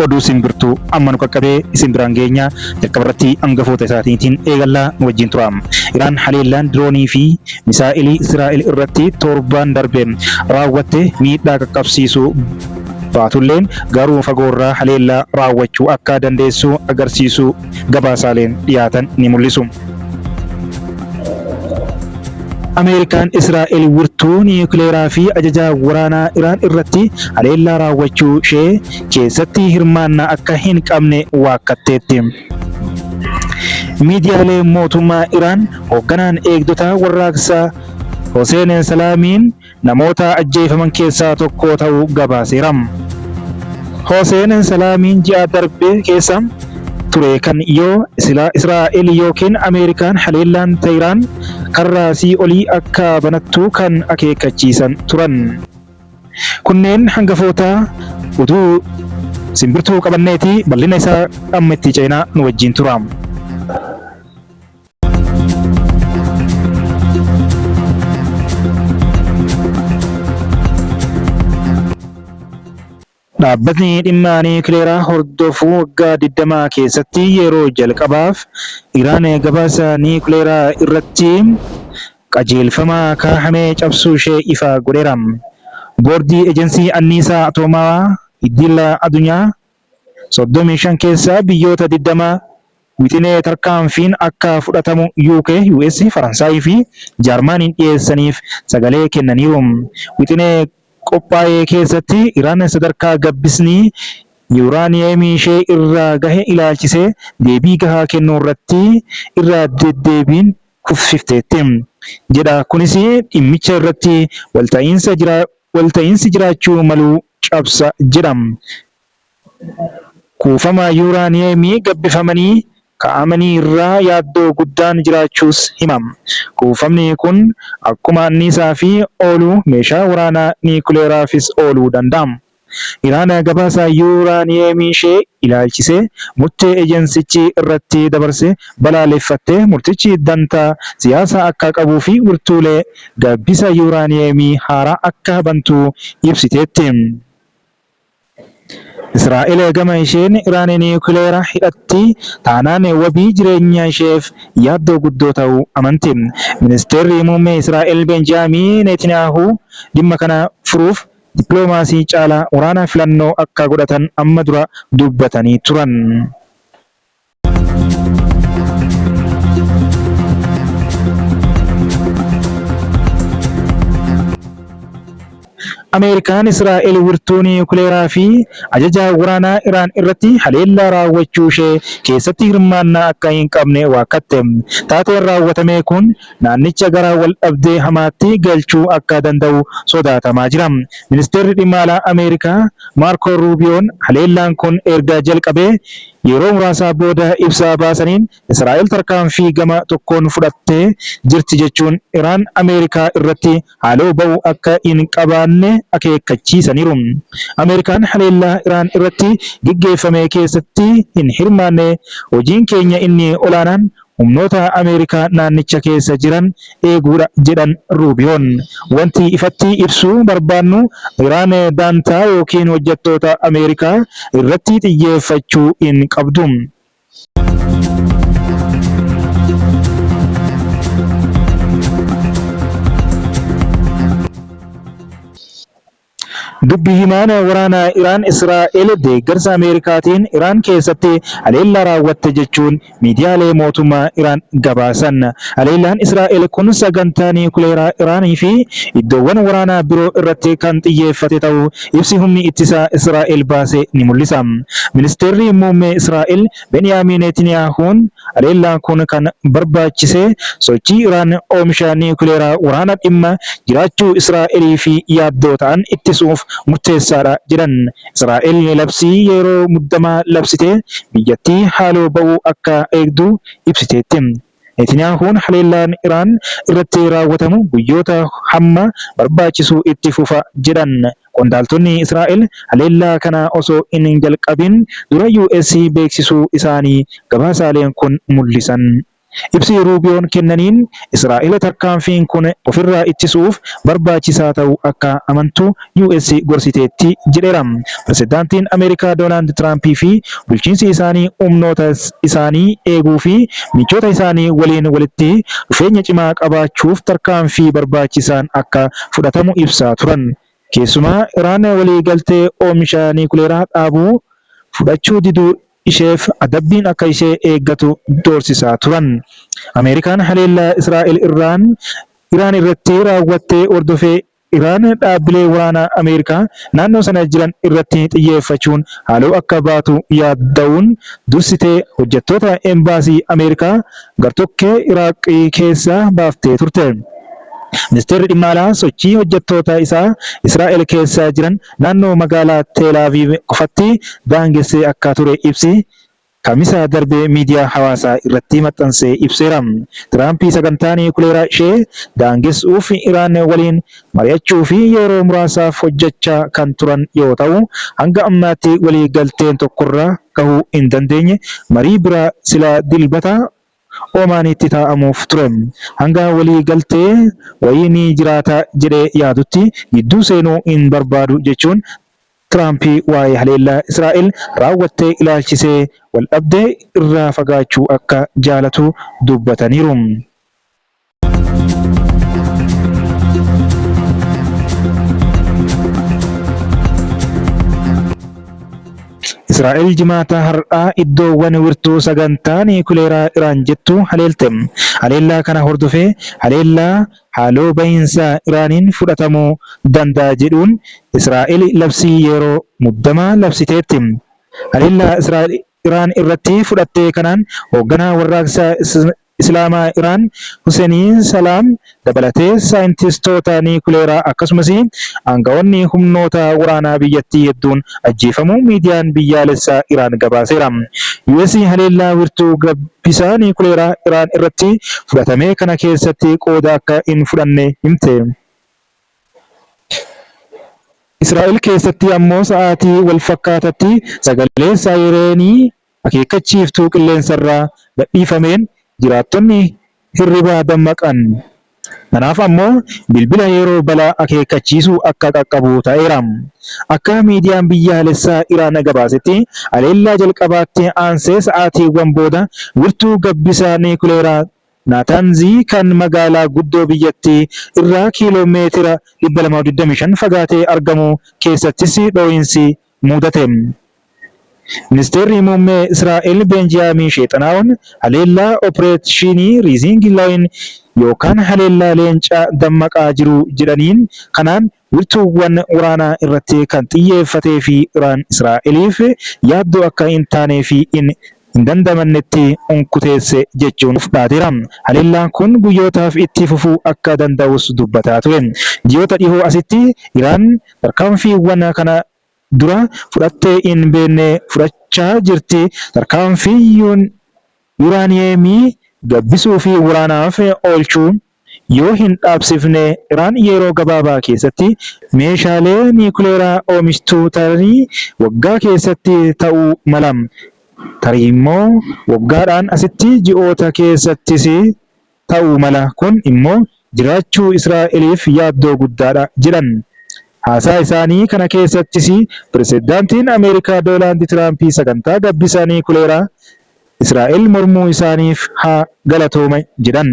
oduu simbirtuu amma nu qaqqabee isin biraan geenya jalqabarratti hangafoota isaatiin eegallaa nu wajjin tura. Iraan haleellaan diroonii fi misaa'ilii Israa'el irratti torbaan darbe raawwatte miidhaa qaqqabsiisuu baatulleen garuu fagoorraa haleellaa raawwachuu akka dandeessu agarsiisuu gabaasaaleen dhiyaatan ni mul'isu. Ameerikaan Israa'el wirtuu niwukileeraa fi ajajaa waraanaa Iraan irratti haleellaa raawwachuu ishee keessatti hirmaannaa akka hin qabne waakkatteetti. Miidiyaalee mootummaa Iraan hoogganaan eegdota warraaqsaa Hoseen Salaamiin namoota ajjeefaman keessaa tokko ta'uu gabaaseera. Hoseen Salaamiin ji'a darbe keessa ture kan yoo Israa'el yookiin Ameerikaan haleellaan Teheraan karraasii olii akka banattu kan akeekkachiisan turan. Kunneen hangafoota oduu simbirtuu qabanneeti bal'ina isaa amma itti ceenaa nu wajjin tura. Dhaabbatni dhimma niwukileeraa hordofuu waggaa 20 keessatti yeroo jalqabaaf Iraan gabaasa niwukileeraa irratti qajeelfama kaa'amee cabsuu ishee ifa godheera. Boordii Ejensii Anniisaa Atoomaa Idil Addunyaa 35 keessaa biyyoota 20 wixinee tarkaanfiin akka fudhatamu UK, US, Faransaayii fi Jaarmaaniin dhiyeessaniif sagalee kennaniiru. Wixinee qophaa'ee keessatti Iraan sadarkaa gabbisni yuuraaniyeemii ishee irraa gahe ilaalchisee deebii gahaa kennuu irratti irraa deddeebiin kuffifteetti jedha. Kunis dhimmicha irratti walta'iinsi jiraachuu malu cabsa jedhama. Kuufama yuuraaniyeemii gabbifamanii kaa'amanii irraa yaaddoo guddaan jiraachuus himama. Kuufamni kun akkuma anniisaa fi oolu meeshaa waraanaa niwukileeraafis ooluu danda'a. Iraan gabaasa yuuraaniyeemii ishee ilaalchisee murtee ejensichi irratti dabarse balaaleffattee murtichi dantaa siyaasaa akka qabuu fi wirtuulee gabbisa yuuraaniyeemii haaraa akka bantu ibsiteetti. Israa'el gama isheen Iraan niwukileeraa hidhatti taanaan wabii jireenya isheef yaaddoo guddoo ta'uu amanti. Ministeerri muummee Israa'el Benjaamin Netanyaahuu dhimma kana furuuf dippiloomaasii caalaa waraana filannoo akka godhatan amma dura dubbatanii turan. Ameerikaan Israa'el wirtuu niwukileeraa fi ajajaa waraanaa Iraan irratti haleellaa raawwachuu ishee keessatti hirmaannaa akka hin qabne waakkatte. Taateen raawwatame kun naannicha gara wal dhabdee hamaatti galchuu akka danda'u sodaatamaa jira. Ministeerri dhimma alaa Ameerikaa Maarko Ruubiyoon haleellaan kun erga jalqabee yeroo muraasa booda ibsa baasaniin Israa'el tarkaanfii gama tokkoon fudhattee jirti jechuun Iraan Ameerikaa irratti haaloo ba'uu akka hin qabaanne akeekkachiisaniiru. Ameerikaan haleellaa Iraan irratti gaggeeffame keessatti hin hirmaanne, hojiin keenya inni olaanaan humnoota Ameerikaa naannicha keessa jiran eeguudha jedhan Ruubiyoon. Wanti ifatti ibsuu barbaannu Iraan daantaa yookiin hojjettoota Ameerikaa irratti xiyyeeffachuu hin qabdu. Dubbi himaan waraanaa Iraan Israa'el deeggarsa Ameerikaatiin Iraan keessatti haleellaa raawwatte jechuun miidiyaalee mootummaa Iraan gabaasan. Haleellaan Israa'el kun sagantaa niwukileeraa Iraanii fi iddoowwan waraanaa biroo irratti kan xiyyeeffate ta'uu ibsi humni ittisaa Israa'el baase ni mul'isa. Ministeerri muummee Israa'el Beniyaamin Netaniyaahuun haleellaan kun kan barbaachise sochii Iraan oomisha niwukileeraa waraana dhimma jiraachuu Israa'elii fi yaaddoo ta'an ittisuuf murteessaadha jedhan. Israa'el labsii yeroo muddamaa labsitee biyyattii haaloo ba'uu akka eegdu ibsiteetti. Netaniyaahuun haleellaan Iraan irratti raawwatamu guyyoota hamma barbaachisu itti fufa jedhan. Qondaaltonni Israa'el haleellaa kana osoo hin jalqabin dura US beeksisuu isaanii gabaasaaleen kun mul'isan. Ibsi Ruubiyoon kennaniin Israa'el tarkaanfiin kun ofirraa ittisuuf barbaachisaa ta'uu akka amantu US gorsiteetti jedheera. Pirezidaantiin Ameerikaa Doonaald Tiraampii fi bulchiinsi isaanii humnoota isaanii eeguu fi michoota isaanii waliin walitti dhufeenya cimaa qabaachuuf tarkaanfii barbaachisaan akka fudhatamu ibsaa turan. Keessumaa Iraan waliigaltee oomisha niikuleeraa dhaabuu fudhachuu diduu isheef adabbiin akka ishee eeggatu doorsisaa turan. Ameerikaan haleellaa Israa'el Iraan irratti raawwattee hordofee Iraan dhaabbilee waraanaa Ameerikaa naannoo sana jiran irratti xiyyeeffachuun haaloo akka baatu yaadda'uun dursitee hojjettoota embaasii Ameerikaa gartokkee Iraaqii keessaa baaftee turte. Ministeerri dhimma alaa sochii hojjettoota isaa Israa'el keessa jiran naannoo magaalaa Teel Aviv qofatti daangessee akka ture ibsi Kamisa darbee miidiyaa hawaasaa irratti maxxansee ibseera. Tiraampii sagantaa niikuleeraa ishee daangessuuf Iraan waliin mari'achuu fi yeroo muraasaaf hojjechaa kan turan yoo ta'u, hanga ammaatti waliigalteen tokkorra gahuu hin dandeenye marii biraa sila dilbata Omaanitti taa'amuuf ture. Hanga waliigaltee wayii ni jiraata jedhee yaadutti gidduu seenuu hin barbaadu jechuun Tiraampii waa'ee haleellaa Israa'el raawwattee ilaalchisee wal dhabdee irraa fagaachuu akka jaalatu dubbataniiru. Israa'el jimaata har'aa iddoowwan wirtuu sagantaa niikuleeraa Iraan jettu haleelte. Haleellaa kana hordofee haleellaa haaloo bahiinsa Iraaniin fudhatamuu danda'a jedhuun Israa'el labsii yeroo muddamaa labsiteetti. Haleellaa Iraan irratti fudhatte kanaan hoogganaa warraaqsa Islaamaa Iraan Hussein Salaam dabalatee saayintistoota niikuleeraa akkasumas aangawoonni humnoota waraanaa biyyattii hedduun ajjeefamuu miidiyaan biyyaalessaa Iraan gabaaseera. US haleellaa wirtuu gabbisaa niikuleeraa Iraan irratti fudhatame kana keessatti qooda akka hin fudhanne himte. Israa'el keessatti ammoo sa'aatii wal fakkaatatti sagalee saayireenii akeekkachiiftuu qilleensarraa gadhiifameen jiraattonni hirribaa dammaqan. Kanaaf ammoo bilbila yeroo balaa akeekkachiisuu akka qaqqabu ta'eera. Akka miidiyaan biyyaalessaa Iraan gabaasetti haleellaa jalqabaatti aansee sa'aatiiwwan booda wirtuu gabbisaa niikuleeraa Naatanzii kan magaalaa guddoo biyyattii irraa kiiloomeetira 225 fagaatee argamu keessattis dhoo'insi mudate. Ministeerri muummee Israa'el Benjaamin Sheexanaa'oon haleellaa Opereeshinii Riizing Laayin yookaan haleellaa leencaa dammaqaa jiru jedhaniin kanaan wirtuuwwan waraanaa irratti kan xiyyeeffatee fi Iraan Israa'eliif yaaddoo akka hin taanee fi hin dandamannetti onkuteesse jechuun fudhateera. Haleellaan kun guyyootaaf itti fufuu akka danda'us dubbataa ture. Ji'oota dhihoo asitti Iraan tarkaanfiiwwan kana dura fudhattee hin beekne fudhachaa jirti. Tarkaanfii yuuraaniyeemii gabbisuu fi waraanaaf oolchuu yoo hin dhaabsifne Iraan yeroo gabaabaa keessatti meeshaalee niikuleeraa oomishtuu tarii waggaa keessatti ta'uu mala. Tarii immoo waggaadhaan asitti ji'oota keessattis ta'uu mala. Kun immoo jiraachuu Israa'eliif yaaddoo guddaadha jedhan. Haasaa isaanii kana keessattis pirezidaantiin Ameerikaa Doonaald Tiraampii sagantaa gabbisaa niikuleeraa Israa'el mormuu isaaniif haa galatooma jedhan.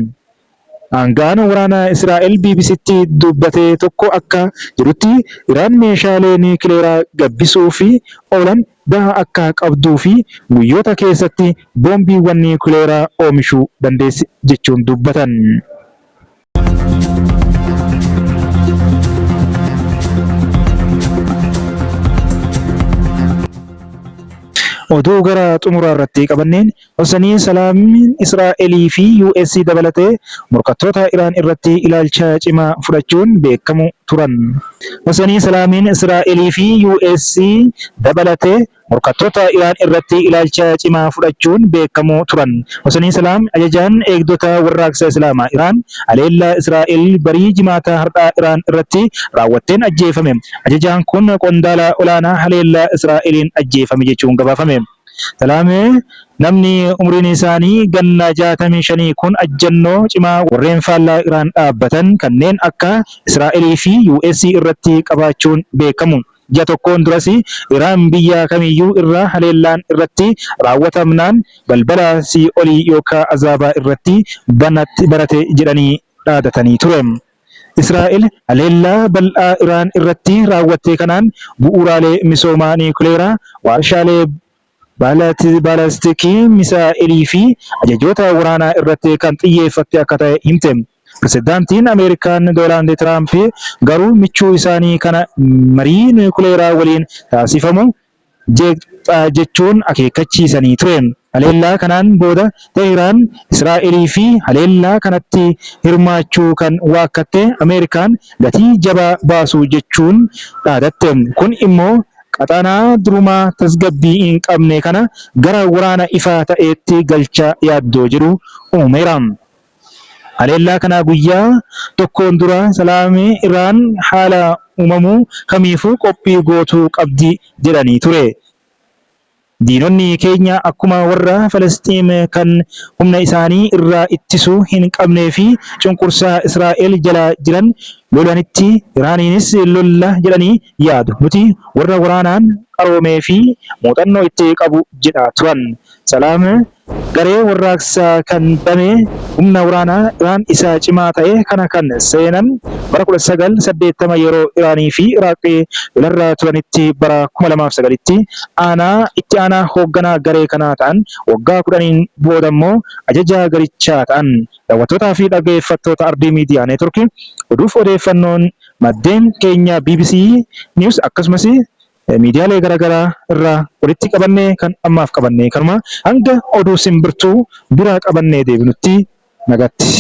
Aangaan waraanaa Israa'el BBCtti dubbatee tokko akka jedhutti Iraan meeshaalee niikuleeraa gabbisuu fi oolan gahaa akka qabduu fi guyyoota keessatti boombiiwwan niikuleeraa oomishuu dandeessi jechuun dubbatan. Oduu gara xumuraa irratti qabanneen Hussein Salaamiin Israa'elii fi US dabalatee morkattoota Iraan irratti ilaalcha cimaa fudhachuun beekamu turan. Hussein Salaamiin Israa'elii fi US dabalatee morkattoota Iraan irratti ilaalcha cimaa fudhachuun beekamu turan. Hussein Salaam ajajaan eegdota warraaqsa Islaamaa Iraan haleellaa Israa'el barii jimaata har'aa Iraan irratti raawwatteen ajjeefame. Ajajaan kun qondaala olaanaa haleellaa Israa'eliin ajjeefame jechuun gabaafame. Salaamee Namni umriin isaanii ganna 65 kun ajjannoo cimaa warreen faallaa Iraan dhaabbatan kanneen akka Israa'elii fi US irratti qabaachuun beekamu. Ji'a tokkoon duras Iraan biyya kamiyyuu irraa haleellaan irratti raawwatamnaan balbala olii yookaan azaabaa irratti barate jedhanii dhaadatanii ture. Israa'el haleellaa bal'aa Iraan irratti raawwatte kanaan bu'uuraalee misoomaa niikuleeraa, waarshaalee baalaastikii, misaa'ilii fi ajajoota waraanaa irratti kan xiyyeeffatte akka ta'e himte. Pirezidaantiin Ameerikaa Doonaald Tiraamp garuu michuu isaanii kana marii niikuleeraa waliin taasifamu jechuun akeekkachiisanii ture. Haleellaa kanaan booda Teheraan Israa'elii fi haleellaa kanatti hirmaachuu kan waakkatte Ameerikaan gatii jabaa baasu jechuun dhaadatte. Kun immoo qaxanaa durumaa tasgabbii hin qabne kana gara waraana ifaa ta'eetti galchaa yaaddoo jedhu uumeera. Haleellaa kana guyyaa tokkoon dura salaamee Iraan haala uumamuu kamiifuu qophii gootuu qabdi jedhanii ture. Diinonni keenya akkuma warra Falastiin kan humna isaanii irraa ittisuu hin qabnee fi cunqursaa Israa'el jala jiran lolanitti Iraaniinis lolla jedhanii yaadu. Nuti warra waraanaan qaroomee fi muuxannoo itti qabu jedhaa turan. Salaam garee warraaqsaa kan dame humna waraanaa Iraan isa cimaa ta'e kana kan seenan bara 1980 yeroo Iraanii fi Iraaq lolarra turanitti bara 2009tti itti aanaa hoogganaa garee kanaa ta'an waggaa 10 booda immoo ajajaa garichaa ta'an. Daawwattootaa fi dhaggeeffattoota Ardii Miidiyaa Neetworkii oduuf odeeffannoon maddeen keenya BBC News akkasumas miidiyaalee garaagaraa irraa walitti qabannee kan ammaaf qabannee kanuma hanga oduu simbirtuu bira qabannee deebinutti nagaatti.